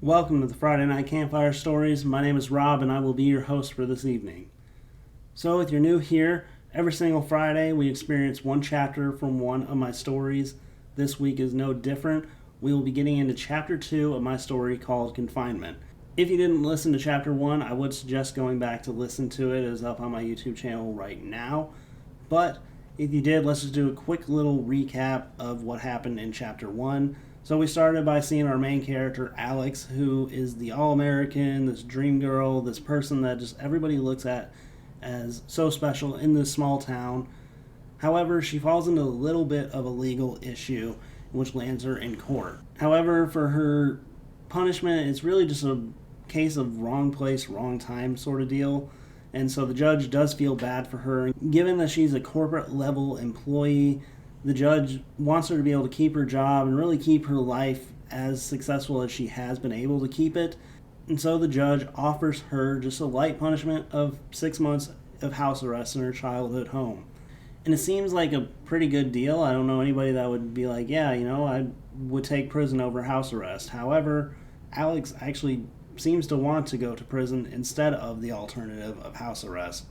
Welcome to the Friday Night Campfire Stories. My name is Rob and I will be your host for this evening. So if you're new here, every single Friday we experience one chapter from one of my stories. This week is no different. We will be getting into chapter 2 of my story called Confinement. If you didn't listen to chapter 1, I would suggest going back to listen to it. It is up on my YouTube channel right now. But if you did, let's just do a quick little recap of what happened in chapter 1. So we started by seeing our main character, Alex, who is the all-American, this dream girl, this person that just everybody looks at as so special in this small town. However, she falls into a little bit of a legal issue, which lands her in court. However, for her punishment, it's really just a case of wrong place, wrong time sort of deal. And so the judge does feel bad for her. Given that she's a corporate level employee, the judge wants her to be able to keep her job and really keep her life as successful as she has been able to keep it. And so the judge offers her just a light punishment of 6 months of house arrest in her childhood home. And it seems like a pretty good deal. I don't know anybody that would be like, yeah, I would take prison over house arrest. However, Alex actually seems to want to go to prison instead of the alternative of house arrest.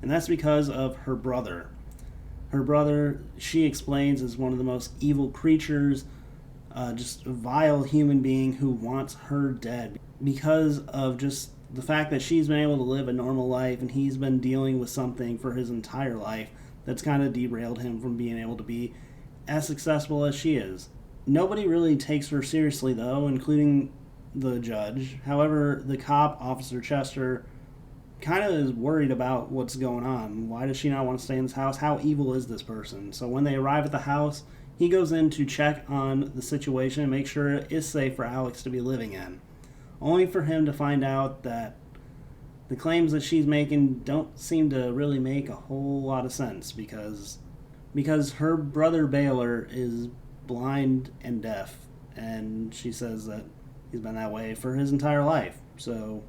And that's because of her brother. Her brother, she explains, is one of the most evil creatures, just a vile human being who wants her dead because of just the fact that she's been able to live a normal life and he's been dealing with something for his entire life that's kind of derailed him from being able to be as successful as she is. Nobody really takes her seriously, though, including the judge. However, the cop, Officer Chester, kind of is worried about what's going on. Why does she not want to stay in this house? How evil is this person? So when they arrive at the house, he goes in to check on the situation and make sure it is safe for Alex to be living in. Only for him to find out that the claims that she's making don't seem to really make a whole lot of sense because her brother Baylor is blind and deaf, and she says that he's been that way for his entire life. So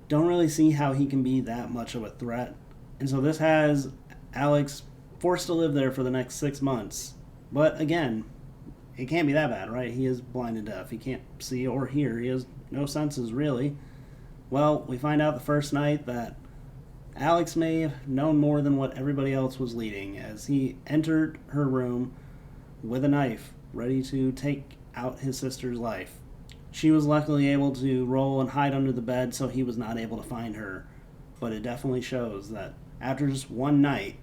don't really see how he can be that much of a threat. And so this has Alex forced to live there for the next 6 months. But again, it can't be that bad, right? He is blind and deaf. He can't see or hear. He has no senses, really. Well, we find out the first night that Alex may have known more than what everybody else was leading as he entered her room with a knife, ready to take out his sister's life. She was luckily able to roll and hide under the bed, so he was not able to find her. But it definitely shows that after just one night,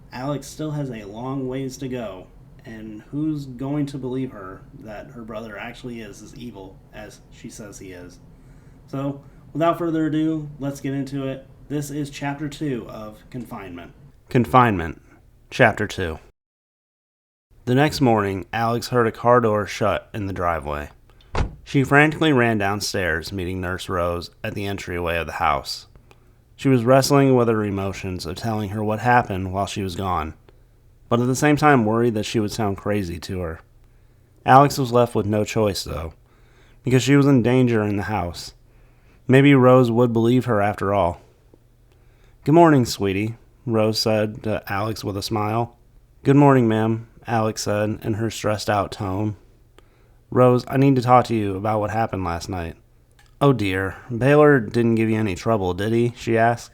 Alex still has a long ways to go. And who's going to believe her that her brother actually is as evil as she says he is? So, without further ado, let's get into it. This is Chapter 2 of Confinement. Confinement, Chapter 2. The next morning, Alex heard a car door shut in the driveway. She frantically ran downstairs, meeting Nurse Rose at the entryway of the house. She was wrestling with her emotions of telling her what happened while she was gone, but at the same time worried that she would sound crazy to her. Alex was left with no choice, though, because she was in danger in the house. Maybe Rose would believe her after all. "Good morning, sweetie," Rose said to Alex with a smile. "Good morning, ma'am," Alex said in her stressed-out tone. "Rose, I need to talk to you about what happened last night." "Oh dear, Baylor didn't give you any trouble, did he?" she asked.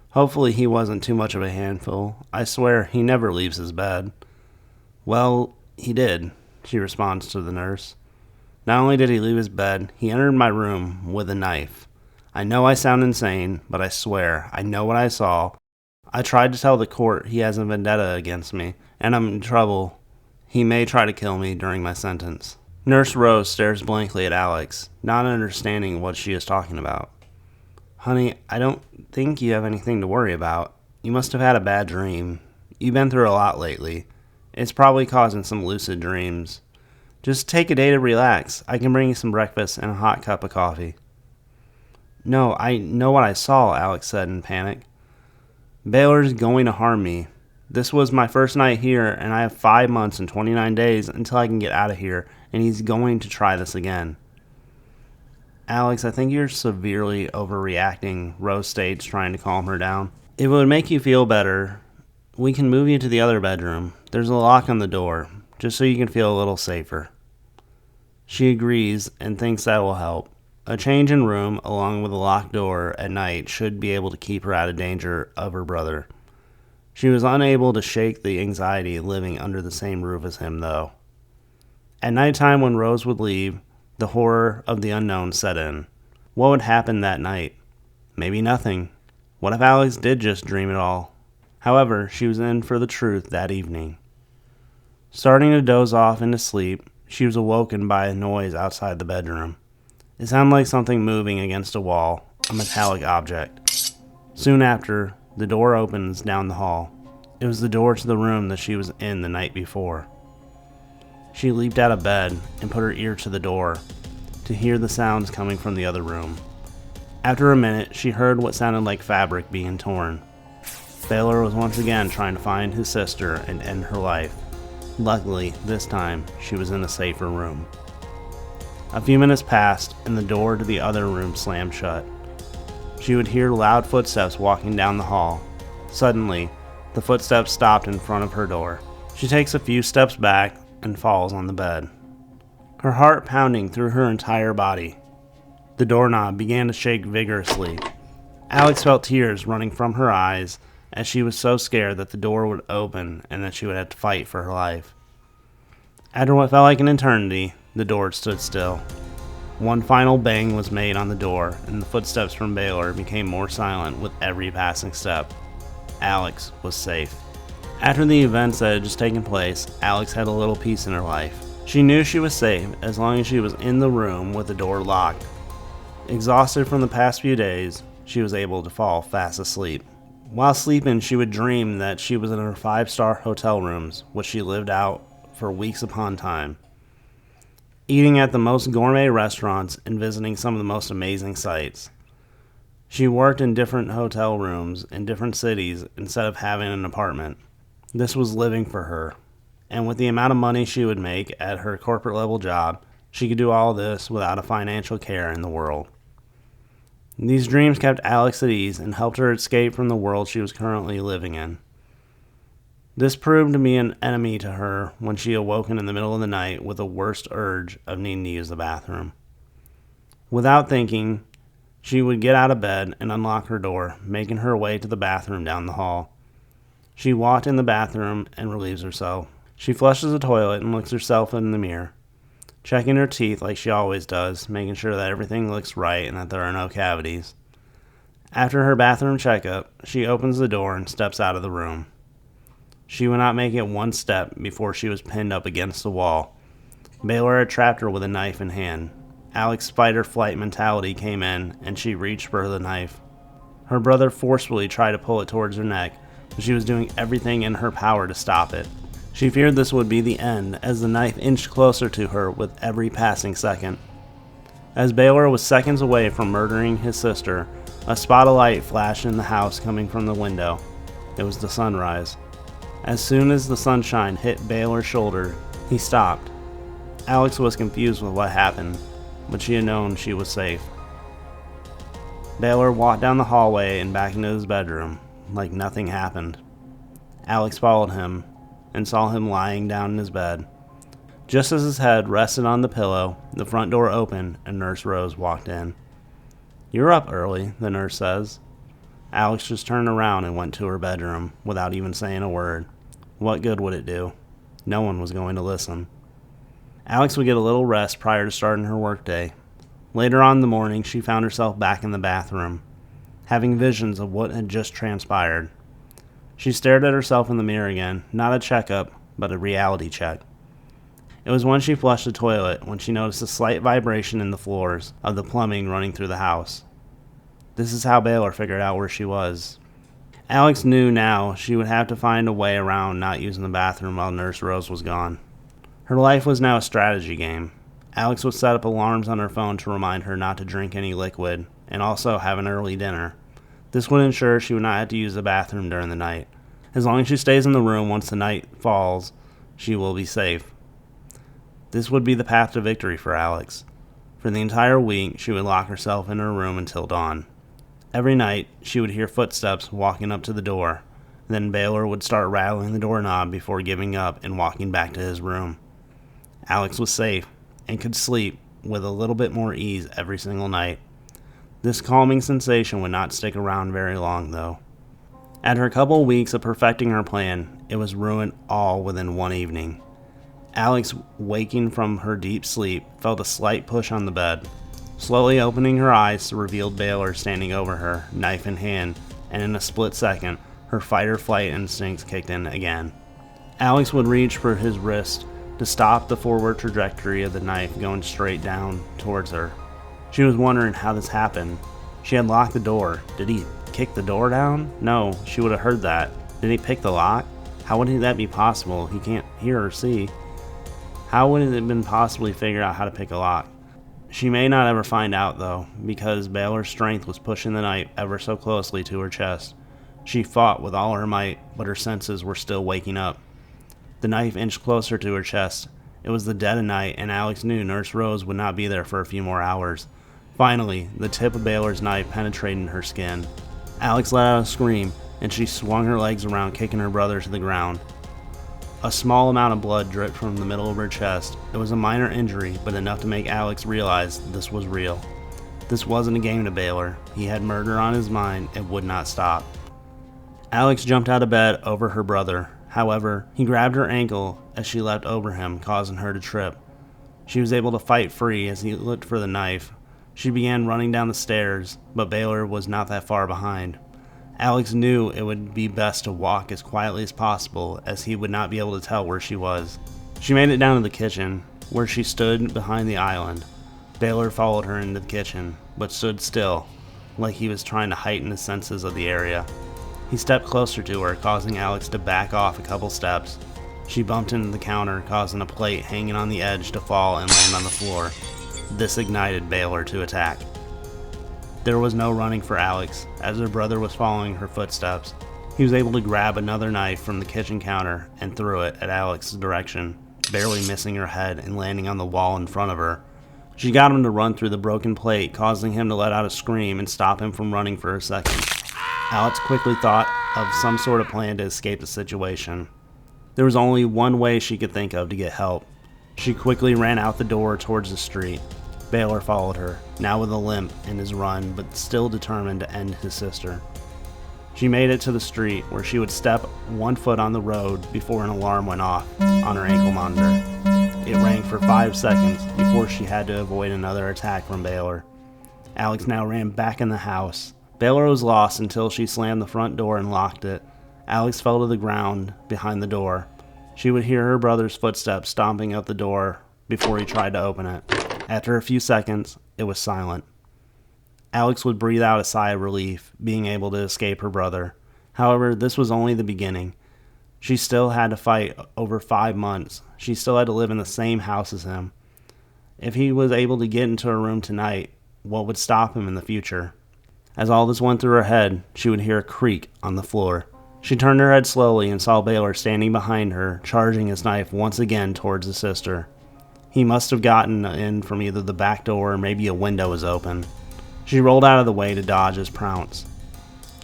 "Hopefully he wasn't too much of a handful. I swear he never leaves his bed." "Well, he did," she responds to the nurse. "Not only did he leave his bed, he entered my room with a knife. I know I sound insane, but I swear, I know what I saw. I tried to tell the court he has a vendetta against me, and I'm in trouble. He may try to kill me during my sentence." Nurse Rose stares blankly at Alex, not understanding what she is talking about. "Honey, I don't think you have anything to worry about. You must have had a bad dream. You've been through a lot lately. It's probably causing some lucid dreams. Just take a day to relax. I can bring you some breakfast and a hot cup of coffee." "No, I know what I saw," Alex said in panic. "Baylor's going to harm me. This was my first night here, and I have 5 months and 29 days until I can get out of here, and he's going to try this again." "Alex, I think you're severely overreacting," Rose states, trying to calm her down. "If it would make you feel better, we can move you to the other bedroom. There's a lock on the door, just so you can feel a little safer." She agrees and thinks that will help. A change in room, along with a locked door at night, should be able to keep her out of danger of her brother. She was unable to shake the anxiety of living under the same roof as him, though. At nighttime, when Rose would leave, the horror of the unknown set in. What would happen that night? Maybe nothing. What if Alex did just dream it all? However, she was in for the truth that evening. Starting to doze off into sleep, she was awoken by a noise outside the bedroom. It sounded like something moving against a wall, a metallic object. Soon after, the door opens down the hall. It was the door to the room that she was in the night before. She leaped out of bed and put her ear to the door to hear the sounds coming from the other room. After a minute, she heard what sounded like fabric being torn. Baylor was once again trying to find his sister and end her life. Luckily, this time, she was in a safer room. A few minutes passed, and the door to the other room slammed shut. She would hear loud footsteps walking down the hall. Suddenly, the footsteps stopped in front of her door. She takes a few steps back and falls on the bed, her heart pounding through her entire body. The doorknob began to shake vigorously. Alex felt tears running from her eyes as she was so scared that the door would open and that she would have to fight for her life. After what felt like an eternity, the door stood still. One final bang was made on the door, and the footsteps from Baylor became more silent with every passing step. Alex was safe. After the events that had just taken place, Alex had a little peace in her life. She knew she was safe as long as she was in the room with the door locked. Exhausted from the past few days, she was able to fall fast asleep. While sleeping, she would dream that she was in her 5-star hotel rooms, which she lived out for weeks upon time, eating at the most gourmet restaurants and visiting some of the most amazing sights. She worked in different hotel rooms in different cities instead of having an apartment. This was living for her, and with the amount of money she would make at her corporate level job, she could do all this without a financial care in the world. These dreams kept Alex at ease and helped her escape from the world she was currently living in. This proved to be an enemy to her when she awoken in the middle of the night with the worst urge of needing to use the bathroom. Without thinking, she would get out of bed and unlock her door, making her way to the bathroom down the hall. She walked in the bathroom and relieves herself. She flushes the toilet and looks herself in the mirror, checking her teeth like she always does, making sure that everything looks right and that there are no cavities. After her bathroom checkup, she opens the door and steps out of the room. She would not make it one step before she was pinned up against the wall. Baylor had trapped her with a knife in hand. Alex's fight-or-flight mentality came in, and she reached for the knife. Her brother forcefully tried to pull it towards her neck, but she was doing everything in her power to stop it. She feared this would be the end, as the knife inched closer to her with every passing second. As Baylor was seconds away from murdering his sister, a spot of light flashed in the house coming from the window. It was the sunrise. As soon as the sunshine hit Baylor's shoulder, he stopped. Alex was confused with what happened, but she had known she was safe. Baylor walked down the hallway and back into his bedroom, like nothing happened. Alex followed him and saw him lying down in his bed. Just as his head rested on the pillow, the front door opened and Nurse Rose walked in. "You're up early," the nurse says. Alex just turned around and went to her bedroom without even saying a word. What good would it do? No one was going to listen. Alex would get a little rest prior to starting her workday. Later on in the morning, she found herself back in the bathroom, having visions of what had just transpired. She stared at herself in the mirror again, not a checkup, but a reality check. It was when she flushed the toilet when she noticed a slight vibration in the floors of the plumbing running through the house. This is how Baylor figured out where she was. Alex knew now she would have to find a way around not using the bathroom while Nurse Rose was gone. Her life was now a strategy game. Alex would set up alarms on her phone to remind her not to drink any liquid, and also have an early dinner. This would ensure she would not have to use the bathroom during the night. As long as she stays in the room once the night falls, she will be safe. This would be the path to victory for Alex. For the entire week, she would lock herself in her room until dawn. Every night, she would hear footsteps walking up to the door. Then Baylor would start rattling the doorknob before giving up and walking back to his room. Alex was safe, and could sleep with a little bit more ease every single night. This calming sensation would not stick around very long, though. After a couple of weeks of perfecting her plan, it was ruined all within one evening. Alex, waking from her deep sleep, felt a slight push on the bed. Slowly opening her eyes revealed Baylor standing over her, knife in hand, and in a split second, her fight-or-flight instincts kicked in again. Alex would reach for his wrist to stop the forward trajectory of the knife going straight down towards her. She was wondering how this happened. She had locked the door. Did he kick the door down? No, she would have heard that. Did he pick the lock? How would that be possible? He can't hear or see. How would it have been possibly figured out how to pick a lock? She may not ever find out, though, because Baylor's strength was pushing the knife ever so closely to her chest. She fought with all her might, but her senses were still waking up. The knife inched closer to her chest. It was the dead of night, and Alex knew Nurse Rose would not be there for a few more hours. Finally, the tip of Baylor's knife penetrated her skin. Alex let out a scream, and she swung her legs around, kicking her brother to the ground. A small amount of blood dripped from the middle of her chest. It was a minor injury, but enough to make Alex realize this was real. This wasn't a game to Baylor. He had murder on his mind and would not stop. Alex jumped out of bed over her brother. However, he grabbed her ankle as she leapt over him, causing her to trip. She was able to fight free as he looked for the knife. She began running down the stairs, but Baylor was not that far behind. Alex knew it would be best to walk as quietly as possible, as he would not be able to tell where she was. She made it down to the kitchen, where she stood behind the island. Baylor followed her into the kitchen, but stood still, like he was trying to heighten his senses of the area. He stepped closer to her, causing Alex to back off a couple steps. She bumped into the counter, causing a plate hanging on the edge to fall and land on the floor. This ignited Baylor to attack. There was no running for Alex, as her brother was following her footsteps. He was able to grab another knife from the kitchen counter and threw it at Alex's direction, barely missing her head and landing on the wall in front of her. She got him to run through the broken plate, causing him to let out a scream and stop him from running for a second. Alex quickly thought of some sort of plan to escape the situation. There was only one way she could think of to get help. She quickly ran out the door towards the street. Baylor followed her, now with a limp in his run, but still determined to end his sister. She made it to the street, where she would step one foot on the road before an alarm went off on her ankle monitor. It rang for 5 seconds before she had to avoid another attack from Baylor. Alex now ran back in the house. Baylor was lost until she slammed the front door and locked it. Alex fell to the ground behind the door. She would hear her brother's footsteps stomping up the door before he tried to open it. After a few seconds, it was silent. Alex would breathe out a sigh of relief, being able to escape her brother. However, this was only the beginning. She still had to fight over 5 months. She still had to live in the same house as him. If he was able to get into her room tonight, what would stop him in the future? As all this went through her head, she would hear a creak on the floor. She turned her head slowly and saw Baylor standing behind her, charging his knife once again towards his sister. He must have gotten in from either the back door or maybe a window was open. She rolled out of the way to dodge his pounce.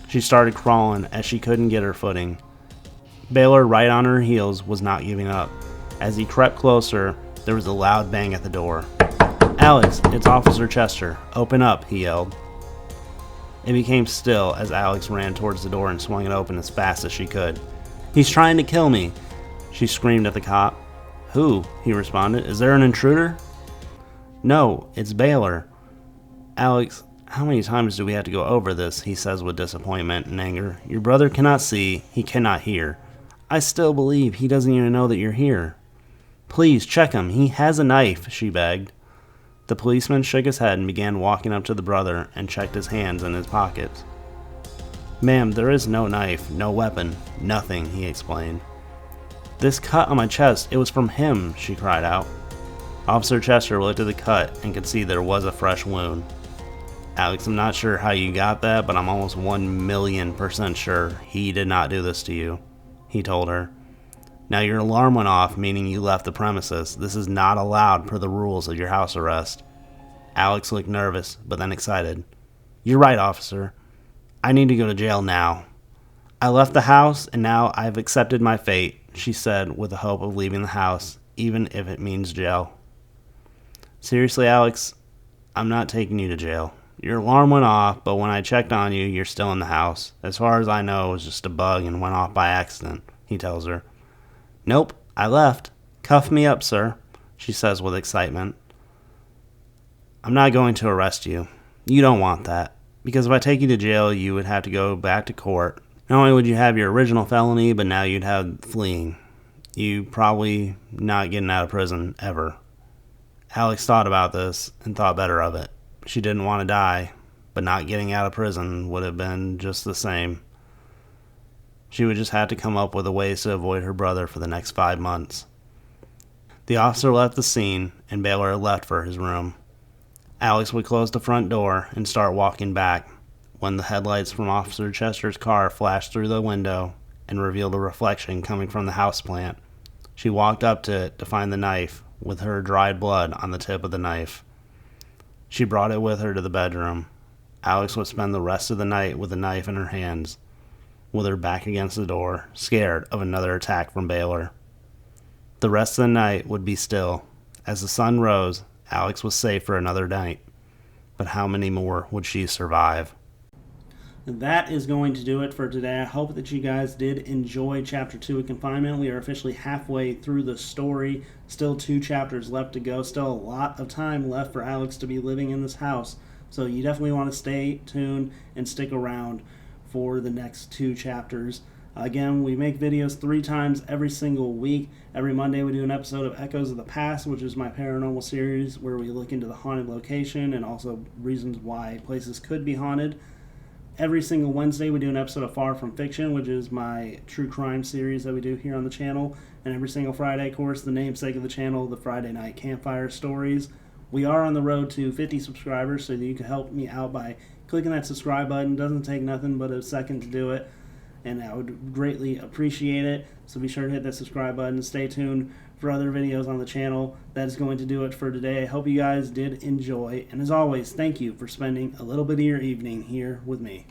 She started crawling as she couldn't get her footing. Baylor, right on her heels, was not giving up. As he crept closer, there was a loud bang at the door. "Alex, it's Officer Chester. Open up," he yelled. It became still as Alex ran towards the door and swung it open as fast as she could. "He's trying to kill me," she screamed at the cop. "Who?" he responded. "Is there an intruder?" "No, it's Baylor." "Alex, how many times do we have to go over this?" he says with disappointment and anger. "Your brother cannot see, he cannot hear. I still believe he doesn't even know that you're here." "Please, check him. He has a knife," she begged. The policeman shook his head and began walking up to the brother and checked his hands and his pockets. "Ma'am, there is no knife, no weapon, nothing," he explained. "This cut on my chest, it was from him," she cried out. Officer Chester looked at the cut and could see there was a fresh wound. "Alex, I'm not sure how you got that, but I'm almost 1,000,000% sure he did not do this to you," he told her. "Now your alarm went off, meaning you left the premises. This is not allowed per the rules of your house arrest." Alex looked nervous, but then excited. "You're right, officer. I need to go to jail now. I left the house, and now I've accepted my fate," she said with the hope of leaving the house, even if it means jail. Seriously, Alex, I'm not taking you to jail. Your alarm went off, but when I checked on you, you're still in the house. As far as I know, it was just a bug and went off by accident, he tells her. Nope, I left. Cuff me up, sir, she says with excitement. I'm not going to arrest you. You don't want that. Because if I take you to jail, you would have to go back to court. Not only would you have your original felony, but now you'd have fleeing. You probably not getting out of prison ever. Alex thought about this and thought better of it. She didn't want to die, but not getting out of prison would have been just the same. She would just have to come up with a ways to avoid her brother for the next 5 months. The officer left the scene, and Baylor left for his room. Alex would close the front door and start walking back when the headlights from Officer Chester's car flashed through the window and revealed a reflection coming from the houseplant. She walked up to it to find the knife with her dried blood on the tip of the knife. She brought it with her to the bedroom. Alex would spend the rest of the night with the knife in her hands, with her back against the door, scared of another attack from Baylor. The rest of the night would be still. As the sun rose, Alex was safe for another night. But how many more would she survive? That is going to do it for today. I hope that you guys did enjoy Chapter 2 of Confinement. We are officially halfway through the story. Still 2 chapters left to go. Still a lot of time left for Alex to be living in this house. So you definitely want to stay tuned and stick around for the next 2 chapters. Again, we make videos 3 times every single week. Every Monday we do an episode of Echoes of the Past, which is my paranormal series where we look into the haunted location and also reasons why places could be haunted. Every single Wednesday we do an episode of Far From Fiction, which is my true crime series that we do here on the channel. And every single Friday, of course, the namesake of the channel, the Friday Night Campfire Stories. We are on the road to 50 subscribers, so that you can help me out by clicking that subscribe button. It doesn't take nothing but a second to do it, and I would greatly appreciate it. So be sure to hit that subscribe button. Stay tuned for other videos on the channel. That is going to do it for today. I hope you guys did enjoy, and as always, thank you for spending a little bit of your evening here with me.